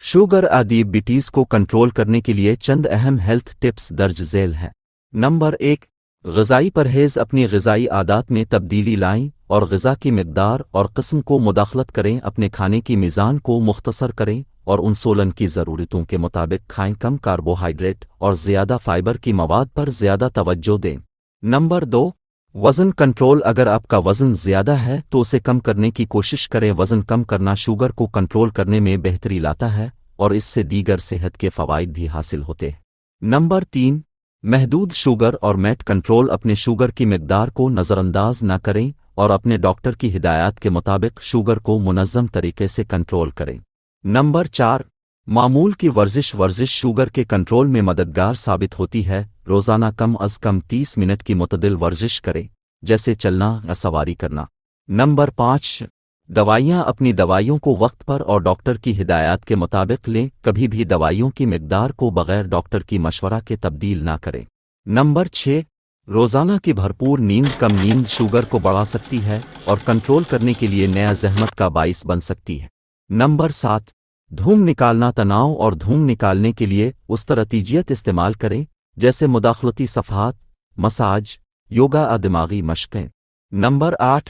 Sugar diabetes को control करने के लिए चंद अहम हेल्थ टिप्स दर्ज झेल हैं। नंबर 1, ग़िज़ाई परहेज़। अपनी ग़िज़ाई आदत में तब्दीली लाएं और ग़िज़ा की मिक़दार और क़िस्म को मुदाख़लत करें। अपने खाने की मीज़ान को मुख्तसर करें और इंसुलिन की ज़रूरतों के मुताबिक खाएं। कम कार्बोहाइड्रेट और ज़्यादा फ़ाइबर की मवाद पर ज़्यादा तवज्जो दें। नंबर 2, वज़न कंट्रोल। अगर आपका वज़न ज़्यादा है तो उसे कम करने की कोशिश करें। वज़न कम करना शुगर को कंट्रोल करने में बेहतरी लाता है और इससे दीगर सेहत के फ़वाइद भी हासिल होते हैं। नंबर 3, महदूद शुगर और मैट कंट्रोल। अपने शुगर की मिक़दार को नज़रअंदाज न करें और अपने डॉक्टर की हिदायत के मुताबिक शुगर को मुनज़्ज़म तरीके से कंट्रोल करें। नंबर 4, मामूल की वर्जिश। वर्जिश शुगर के कंट्रोल में मददगार साबित होती है। रोज़ाना कम अज़ कम 30 मिनट की मुतदिल वर्जिश करें, जैसे चलना या सवारी करना। नंबर 5, दवाइयाँ। अपनी दवाइयों को वक्त पर और डॉक्टर की हिदायत के मुताबिक लें। कभी भी दवाइयों की मिक़दार को बग़ैर डॉक्टर की मशवरा के तब्दील ना करें। नंबर 6, रोज़ाना की भरपूर नींद। कम नींद शुगर को बढ़ा सकती है और कंट्रोल करने के लिए नया ज़हमत का बाइस बन सकती है। नंबर 7, धूम निकालना। तनाव और धूम निकालने के लिए उस तरतीजियत इस्तेमाल करें जैसे मुदाख़लती सफ़हात, मसाज, योगा और दिमागी मशक़ें। नंबर 8,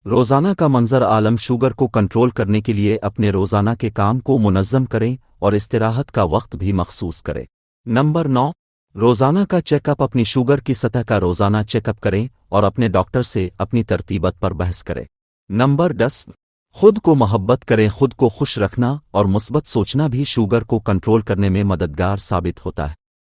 रोज़ाना का मंज़र आलम। शुगर को कंट्रोल करने के लिए अपने रोज़ाना के काम को मुनज़्ज़म करें और इस्तिराहत का वक्त भी मख़सूस करें। नंबर 9, रोज़ाना का चेकअप। अपनी शुगर की सतह का रोज़ाना चेकअप करें और अपने डॉक्टर से अपनी तरतीबत पर बहस करें। नंबर 10, खुद को मोहब्बत करें। खुद को खुश रखना और मुस्बत सोचना भी शुगर को कंट्रोल करने में मददगार साबित होता है।